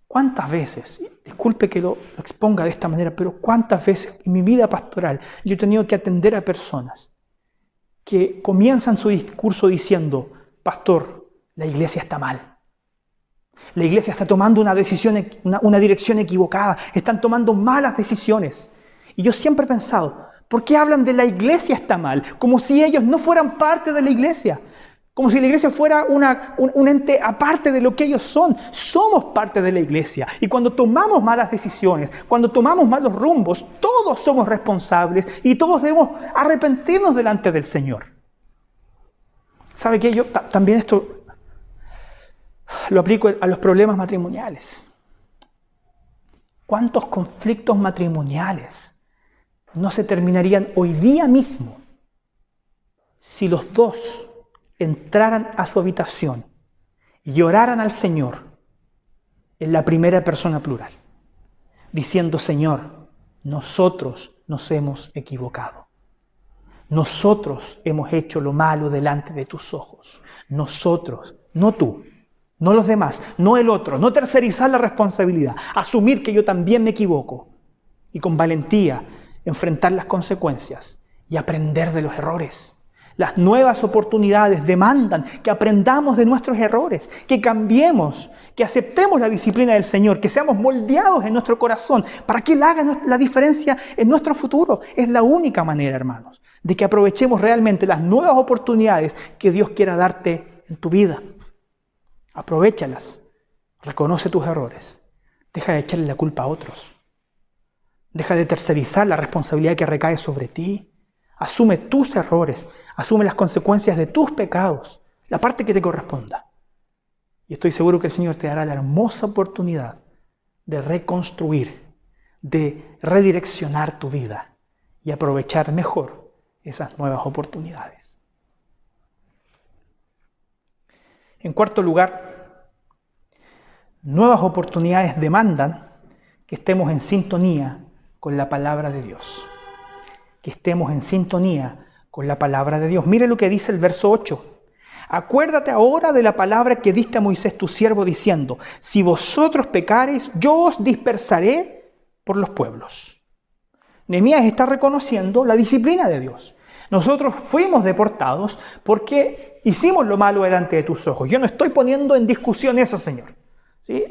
¿cuántas veces, disculpe que lo exponga de esta manera, pero cuántas veces en mi vida pastoral yo he tenido que atender a personas que comienzan su discurso diciendo: pastor, la iglesia está mal. La iglesia está tomando una dirección equivocada. Están tomando malas decisiones. Y yo siempre he pensado, ¿por qué hablan de la iglesia está mal? Como si ellos no fueran parte de la iglesia. Como si la iglesia fuera un ente aparte de lo que ellos son. Somos parte de la iglesia. Y cuando tomamos malas decisiones, cuando tomamos malos rumbos, todos somos responsables y todos debemos arrepentirnos delante del Señor. ¿Sabe qué? Yo también esto lo aplico a los problemas matrimoniales. ¿Cuántos conflictos matrimoniales no se terminarían hoy día mismo si los dos entraran a su habitación y oraran al Señor en la primera persona plural, diciendo: Señor, nosotros nos hemos equivocado. Nosotros hemos hecho lo malo delante de tus ojos. Nosotros, no tú, no los demás, no el otro, no tercerizar la responsabilidad, asumir que yo también me equivoco y con valentía enfrentar las consecuencias y aprender de los errores. Las nuevas oportunidades demandan que aprendamos de nuestros errores, que cambiemos, que aceptemos la disciplina del Señor, que seamos moldeados en nuestro corazón para que Él haga la diferencia en nuestro futuro. Es la única manera, hermanos, de que aprovechemos realmente las nuevas oportunidades que Dios quiera darte en tu vida. Aprovéchalas, reconoce tus errores, deja de echarle la culpa a otros, deja de tercerizar la responsabilidad que recae sobre ti. Asume tus errores, asume las consecuencias de tus pecados, la parte que te corresponda. Y estoy seguro que el Señor te dará la hermosa oportunidad de reconstruir, de redireccionar tu vida y aprovechar mejor esas nuevas oportunidades. En cuarto lugar, nuevas oportunidades demandan que estemos en sintonía con la palabra de Dios. Que estemos en sintonía con la palabra de Dios. Mire lo que dice el verso 8. Acuérdate ahora de la palabra que diste a Moisés tu siervo, diciendo: si vosotros pecareis, yo os dispersaré por los pueblos. Nehemías está reconociendo la disciplina de Dios. Nosotros fuimos deportados porque hicimos lo malo delante de tus ojos. Yo no estoy poniendo en discusión eso, Señor. ¿Sí?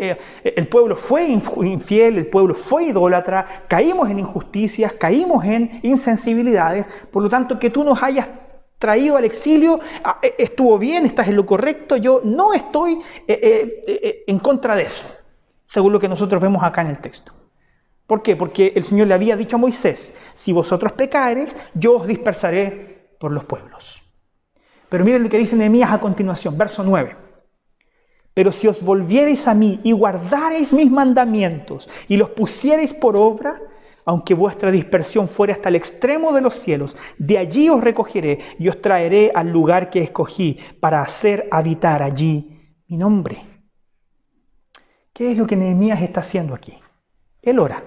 El pueblo fue infiel, el pueblo fue idólatra, caímos en injusticias, caímos en insensibilidades. Por lo tanto, que tú nos hayas traído al exilio, estuvo bien, estás en lo correcto. Yo no estoy en contra de eso, según lo que nosotros vemos acá en el texto. ¿Por qué? Porque el Señor le había dicho a Moisés: si vosotros pecareis, yo os dispersaré por los pueblos. Pero miren lo que dice Nehemías a continuación, verso 9. Pero si os volviereis a mí y guardareis mis mandamientos y los pusiereis por obra, aunque vuestra dispersión fuere hasta el extremo de los cielos, de allí os recogeré y os traeré al lugar que escogí para hacer habitar allí mi nombre. ¿Qué es lo que Nehemías está haciendo aquí? Él ora.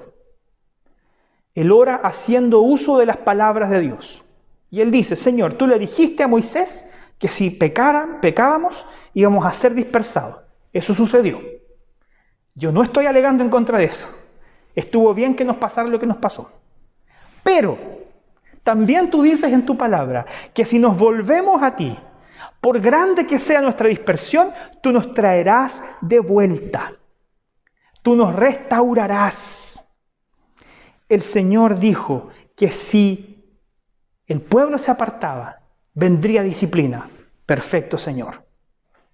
Él ora haciendo uso de las palabras de Dios. Y él dice: Señor, tú le dijiste a Moisés que si pecábamos, íbamos a ser dispersados. Eso sucedió. Yo no estoy alegando en contra de eso. Estuvo bien que nos pasara lo que nos pasó. Pero también tú dices en tu palabra que si nos volvemos a ti, por grande que sea nuestra dispersión, tú nos traerás de vuelta. Tú nos restaurarás. El Señor dijo que si el pueblo se apartaba, vendría disciplina. Perfecto, Señor.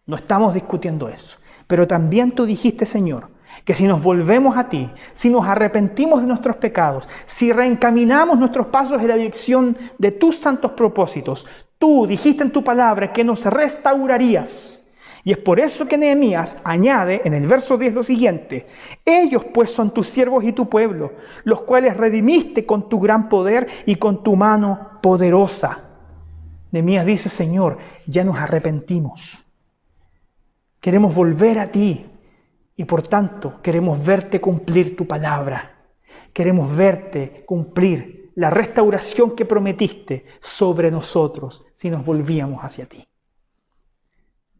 No estamos discutiendo eso. Pero también tú dijiste, Señor, que si nos volvemos a ti, si nos arrepentimos de nuestros pecados, si reencaminamos nuestros pasos en la dirección de tus santos propósitos, tú dijiste en tu palabra que nos restaurarías. Y es por eso que Nehemías añade en el verso 10 lo siguiente: ellos pues son tus siervos y tu pueblo, los cuales redimiste con tu gran poder y con tu mano poderosa. Nehemías dice: Señor, ya nos arrepentimos. Queremos volver a ti y por tanto queremos verte cumplir tu palabra. Queremos verte cumplir la restauración que prometiste sobre nosotros si nos volvíamos hacia ti.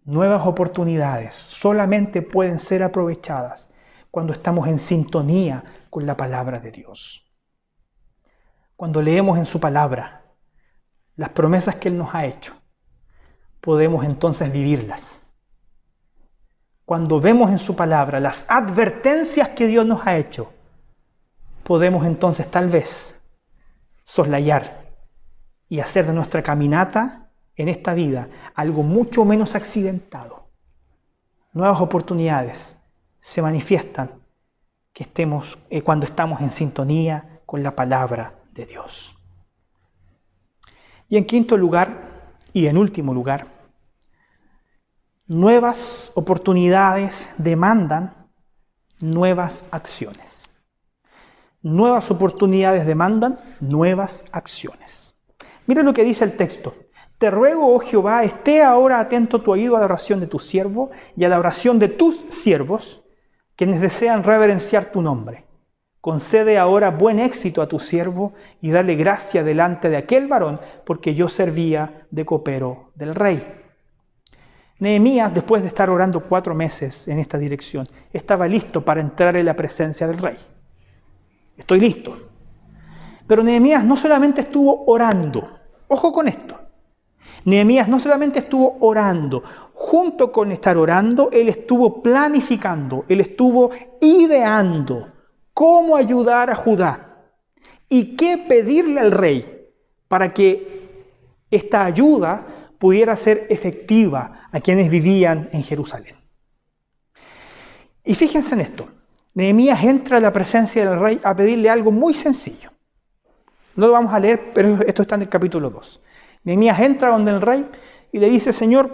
Nuevas oportunidades solamente pueden ser aprovechadas cuando estamos en sintonía con la palabra de Dios. Cuando leemos en su palabra las promesas que Él nos ha hecho, podemos entonces vivirlas. Cuando vemos en su palabra las advertencias que Dios nos ha hecho, podemos entonces tal vez soslayar y hacer de nuestra caminata en esta vida algo mucho menos accidentado. Nuevas oportunidades se manifiestan cuando estamos en sintonía con la palabra de Dios. Y en quinto lugar, y en último lugar, nuevas oportunidades demandan nuevas acciones. Nuevas oportunidades demandan nuevas acciones. Mira lo que dice el texto. Te ruego, oh Jehová, esté ahora atento tu oído a la oración de tu siervo y a la oración de tus siervos, quienes desean reverenciar tu nombre. Concede ahora buen éxito a tu siervo y dale gracia delante de aquel varón, porque yo servía de copero del rey. Nehemías, después de estar orando 4 meses en esta dirección, estaba listo para entrar en la presencia del rey. Estoy listo. Pero Nehemías no solamente estuvo orando, ojo con esto. Nehemías no solamente estuvo orando, junto con estar orando, él estuvo planificando, él estuvo ideando cómo ayudar a Judá y qué pedirle al rey para que esta ayuda pudiera ser efectiva a quienes vivían en Jerusalén. Y fíjense en esto, Nehemías entra a la presencia del rey a pedirle algo muy sencillo. No lo vamos a leer, pero esto está en el capítulo 2. Nehemías entra donde el rey y le dice, Señor,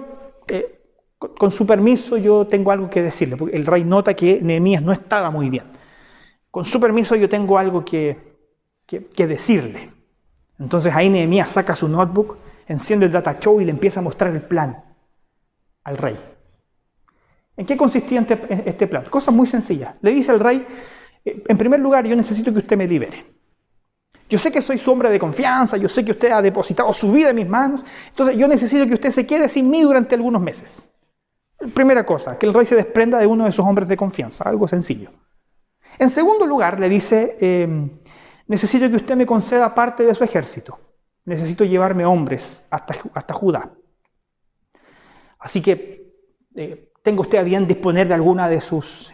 con su permiso yo tengo algo que decirle, porque el rey nota que Nehemías no estaba muy bien. Con su permiso yo tengo algo que decirle. Entonces ahí Nehemías saca su notebook, enciende el data show y le empieza a mostrar el plan al rey. ¿En qué consistía este plan? Cosas muy sencillas. Le dice al rey, en primer lugar, yo necesito que usted me libere. Yo sé que soy su hombre de confianza, yo sé que usted ha depositado su vida en mis manos, entonces yo necesito que usted se quede sin mí durante algunos meses. Primera cosa, que el rey se desprenda de uno de sus hombres de confianza, algo sencillo. En segundo lugar, le dice, necesito que usted me conceda parte de su ejército. Necesito llevarme hombres hasta Judá. Así que tenga usted a bien disponer de alguna de sus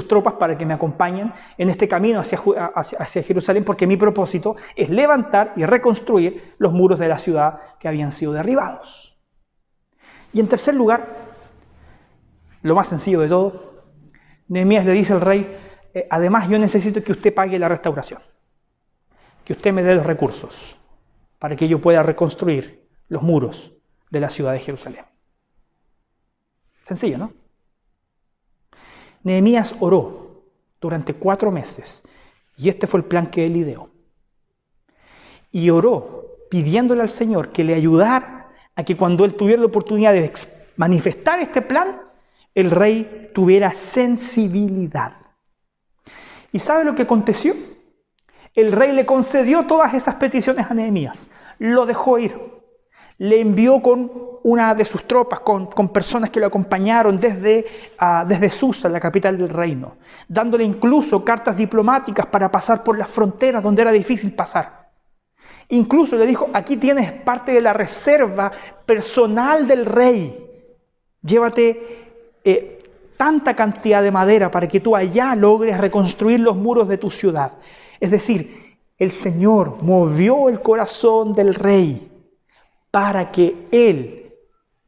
tropas para que me acompañen en este camino hacia Jerusalén, porque mi propósito es levantar y reconstruir los muros de la ciudad que habían sido derribados. Y en tercer lugar, lo más sencillo de todo, Nehemías le dice al rey, además yo necesito que usted pague la restauración, que usted me dé los recursos para que yo pueda reconstruir los muros de la ciudad de Jerusalén. Sencillo, ¿no? Nehemías oró durante 4 meses y este fue el plan que él ideó. Y oró pidiéndole al Señor que le ayudara a que cuando él tuviera la oportunidad de manifestar este plan, el rey tuviera sensibilidad. ¿Y sabe lo que aconteció? El rey le concedió todas esas peticiones a Nehemías, lo dejó ir. Le envió con una de sus tropas, con personas que lo acompañaron desde Susa, la capital del reino, dándole incluso cartas diplomáticas para pasar por las fronteras donde era difícil pasar. Incluso le dijo, aquí tienes parte de la reserva personal del rey, llévate tanta cantidad de madera para que tú allá logres reconstruir los muros de tu ciudad. Es decir, el Señor movió el corazón del rey para que él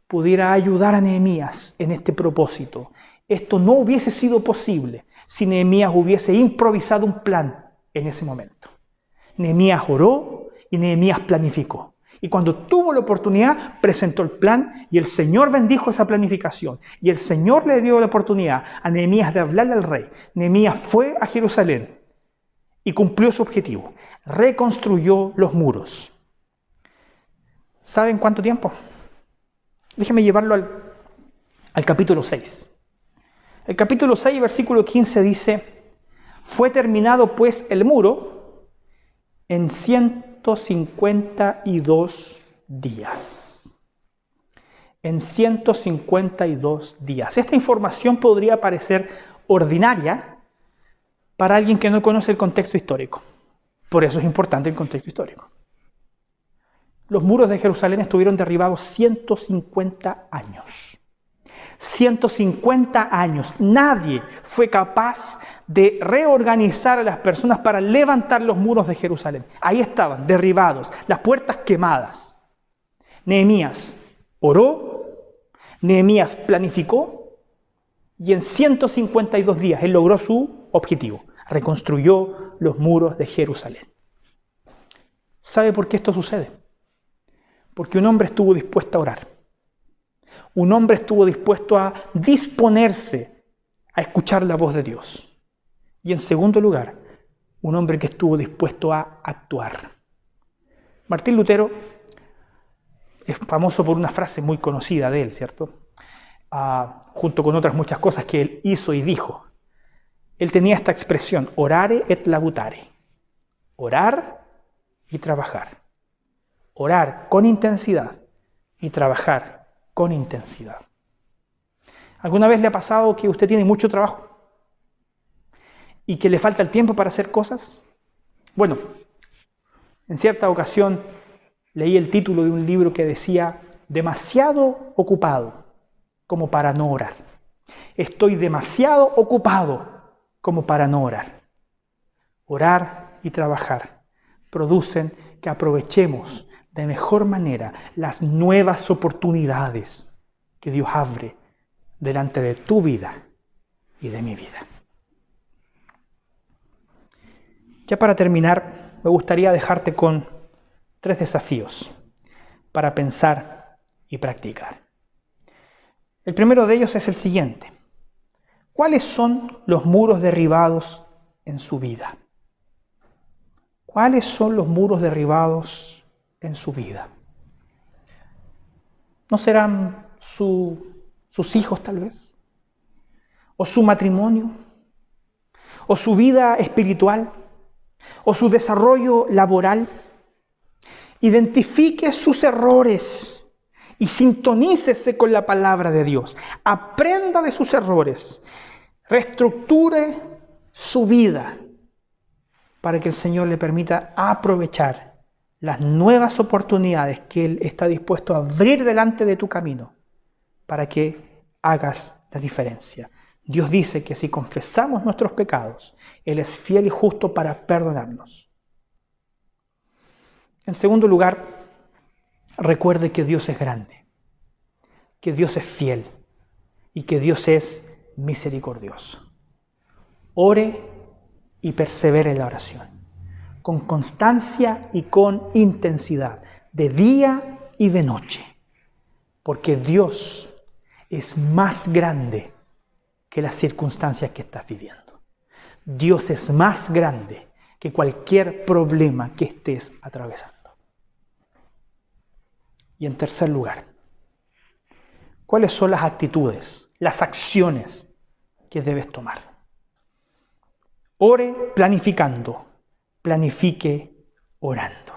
pudiera ayudar a Nehemías en este propósito. Esto no hubiese sido posible si Nehemías hubiese improvisado un plan en ese momento. Nehemías oró y Nehemías planificó. Y cuando tuvo la oportunidad, presentó el plan y el Señor bendijo esa planificación. Y el Señor le dio la oportunidad a Nehemías de hablarle al rey. Nehemías fue a Jerusalén y cumplió su objetivo. Reconstruyó los muros. ¿Saben cuánto tiempo? Déjenme llevarlo al capítulo 6. El capítulo 6, versículo 15 dice, fue terminado pues el muro en 152 días. En 152 días. Esta información podría parecer ordinaria para alguien que no conoce el contexto histórico. Por eso es importante el contexto histórico. los muros de Jerusalén estuvieron derribados 150 años. 150 años. Nadie fue capaz de reorganizar a las personas para levantar los muros de Jerusalén. Ahí estaban, derribados, las puertas quemadas. Nehemías oró, Nehemías planificó y en 152 días él logró su objetivo. Reconstruyó los muros de Jerusalén. ¿Sabe por qué esto sucede? Porque un hombre estuvo dispuesto a orar. Un hombre estuvo dispuesto a disponerse a escuchar la voz de Dios. Y en segundo lugar, un hombre que estuvo dispuesto a actuar. Martín Lutero es famoso por una frase muy conocida de él, ¿cierto? Junto con otras muchas cosas que él hizo y dijo. Él tenía esta expresión, orare et labutare. Orar y trabajar. Orar con intensidad y trabajar con intensidad. ¿Alguna vez le ha pasado que usted tiene mucho trabajo y que le falta el tiempo para hacer cosas? Bueno, en cierta ocasión leí el título de un libro que decía demasiado ocupado como para no orar. Estoy demasiado ocupado como para no orar. Orar y trabajar producen que aprovechemos de mejor manera las nuevas oportunidades que Dios abre delante de tu vida y de mi vida. Ya para terminar, me gustaría dejarte con 3 desafíos para pensar y practicar. El primero de ellos es el siguiente. ¿Cuáles son los muros derribados en su vida? ¿Cuáles son los muros derribados en su vida? ¿No serán sus hijos tal vez? ¿O su matrimonio? ¿O su vida espiritual? ¿O su desarrollo laboral? Identifique sus errores y sintonícese con la palabra de Dios. Aprenda de sus errores. Reestructure su vida para que el Señor le permita aprovechar las nuevas oportunidades que Él está dispuesto a abrir delante de tu camino para que hagas la diferencia. Dios dice que si confesamos nuestros pecados, Él es fiel y justo para perdonarnos. En segundo lugar, recuerde que Dios es grande, que Dios es fiel y que Dios es misericordioso. Ore y persevere en la oración, con constancia y con intensidad, de día y de noche, porque Dios es más grande que las circunstancias que estás viviendo. Dios es más grande que cualquier problema que estés atravesando. Y en tercer lugar, ¿cuáles son las actitudes, las acciones que debes tomar? Ore planificando, planifique orando.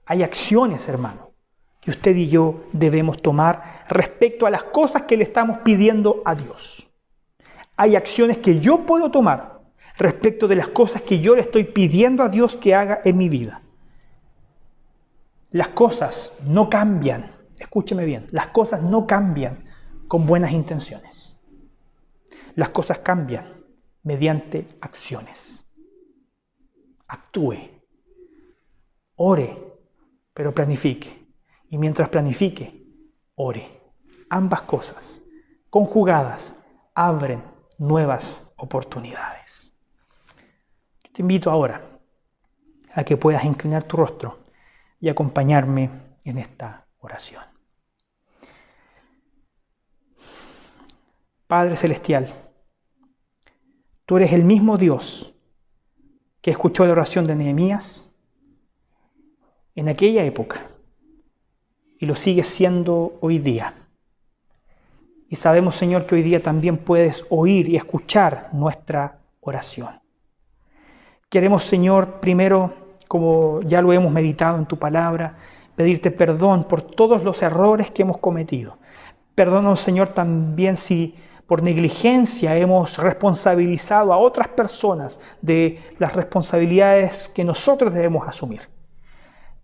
Hay acciones, hermano, que usted y yo debemos tomar respecto a las cosas que le estamos pidiendo a Dios. Hay acciones que yo puedo tomar respecto de las cosas que yo le estoy pidiendo a Dios que haga en mi vida. Las cosas no cambian, escúcheme bien, las cosas no cambian con buenas intenciones. Las cosas cambian mediante acciones. Actúe, ore, pero planifique. Y mientras planifique, ore. Ambas cosas, conjugadas, abren nuevas oportunidades. Te invito ahora a que puedas inclinar tu rostro y acompañarme en esta oración. Padre Celestial, tú eres el mismo Dios que escuchó la oración de Nehemías en aquella época y lo sigues siendo hoy día. Y sabemos, Señor, que hoy día también puedes oír y escuchar nuestra oración. Queremos, Señor, primero, como ya lo hemos meditado en tu palabra, pedirte perdón por todos los errores que hemos cometido. Perdónanos, Señor, también si por negligencia hemos responsabilizado a otras personas de las responsabilidades que nosotros debemos asumir.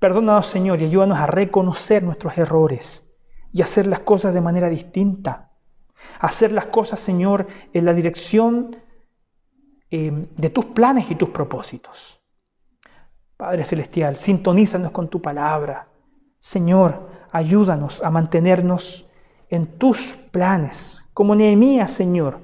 Perdónanos, Señor, y ayúdanos a reconocer nuestros errores y hacer las cosas de manera distinta. Hacer las cosas, Señor, en la dirección de tus planes y tus propósitos. Padre Celestial, sintonízanos con tu palabra. Señor, ayúdanos a mantenernos en tus planes. Como Nehemías, Señor,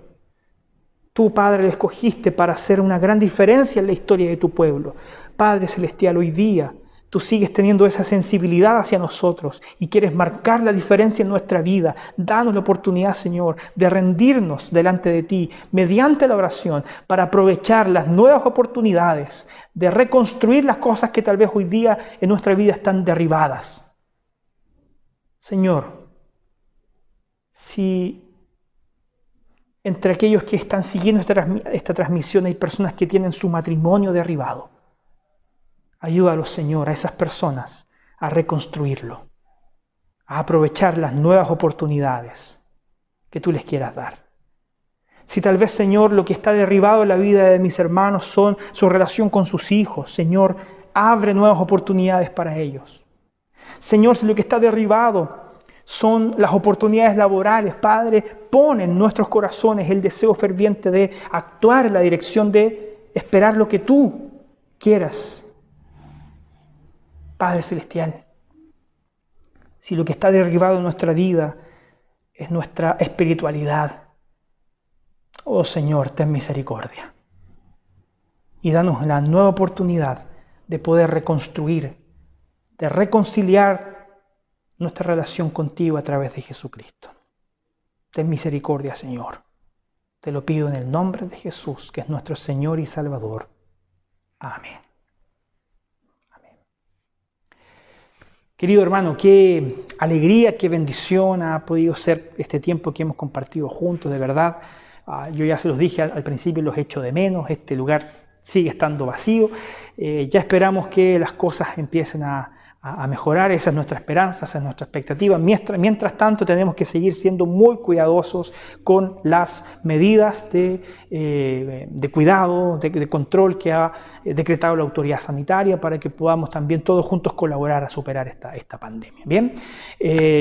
tú, Padre, lo escogiste para hacer una gran diferencia en la historia de tu pueblo. Padre Celestial, hoy día tú sigues teniendo esa sensibilidad hacia nosotros y quieres marcar la diferencia en nuestra vida. Danos la oportunidad, Señor, de rendirnos delante de ti mediante la oración para aprovechar las nuevas oportunidades de reconstruir las cosas que tal vez hoy día en nuestra vida están derribadas. Señor, si entre aquellos que están siguiendo esta transmisión hay personas que tienen su matrimonio derribado, ayúdalos, Señor, a esas personas a reconstruirlo, a aprovechar las nuevas oportunidades que tú les quieras dar. Si tal vez, Señor, lo que está derribado en la vida de mis hermanos son su relación con sus hijos, Señor, abre nuevas oportunidades para ellos. Señor, si lo que está derribado son las oportunidades laborales, Padre, pon en nuestros corazones el deseo ferviente de actuar en la dirección de esperar lo que tú quieras. Padre Celestial, si lo que está derribado en nuestra vida es nuestra espiritualidad, oh Señor, ten misericordia y danos la nueva oportunidad de poder reconstruir, de reconciliar nuestra relación contigo a través de Jesucristo. Ten misericordia, Señor. Te lo pido en el nombre de Jesús, que es nuestro Señor y Salvador. Amén. Amén. Querido hermano, qué alegría, qué bendición ha podido ser este tiempo que hemos compartido juntos, de verdad. Yo ya se los dije al principio, los echo de menos. Este lugar sigue estando vacío. Ya esperamos que las cosas empiecen a mejorar. Esa es nuestra esperanza, esa es nuestra expectativa. Mientras tanto, tenemos que seguir siendo muy cuidadosos con las medidas de cuidado, de control que ha decretado la autoridad sanitaria para que podamos también todos juntos colaborar a superar esta pandemia. Bien,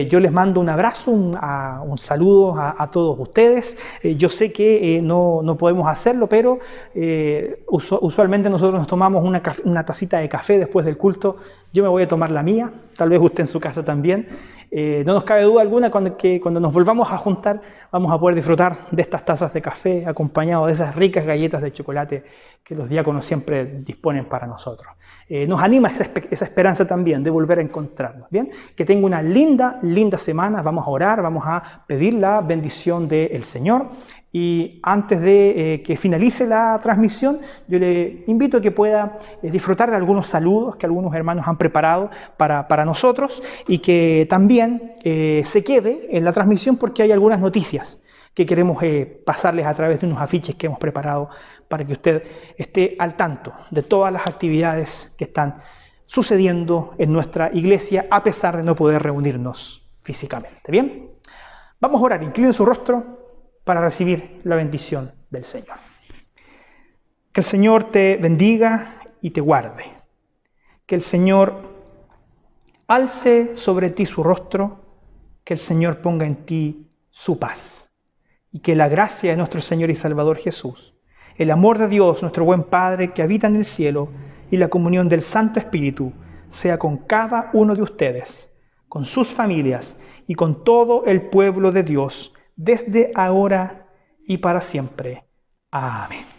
yo les mando un abrazo, un saludo a todos ustedes. Yo sé que no podemos hacerlo, pero usualmente nosotros nos tomamos una tacita de café después del culto. Yo me voy a tomar la mía, tal vez usted en su casa también. No nos cabe duda alguna que cuando nos volvamos a juntar vamos a poder disfrutar de estas tazas de café acompañados de esas ricas galletas de chocolate que los diáconos siempre disponen para nosotros. Nos anima esa esperanza también de volver a encontrarnos. Bien, que tenga una linda semana. Vamos a orar, vamos a pedir la bendición del Señor. Y antes de que finalice la transmisión, yo le invito a que pueda disfrutar de algunos saludos que algunos hermanos han preparado para nosotros y que también se quede en la transmisión porque hay algunas noticias que queremos pasarles a través de unos afiches que hemos preparado para que usted esté al tanto de todas las actividades que están sucediendo en nuestra iglesia a pesar de no poder reunirnos físicamente. ¿Bien? Vamos a orar. Incline su rostro para recibir la bendición del Señor. Que el Señor te bendiga y te guarde. Que el Señor alce sobre ti su rostro, que el Señor ponga en ti su paz. Y que la gracia de nuestro Señor y Salvador Jesús, el amor de Dios, nuestro buen Padre que habita en el cielo, y la comunión del Santo Espíritu sea con cada uno de ustedes, con sus familias y con todo el pueblo de Dios, desde ahora y para siempre. Amén.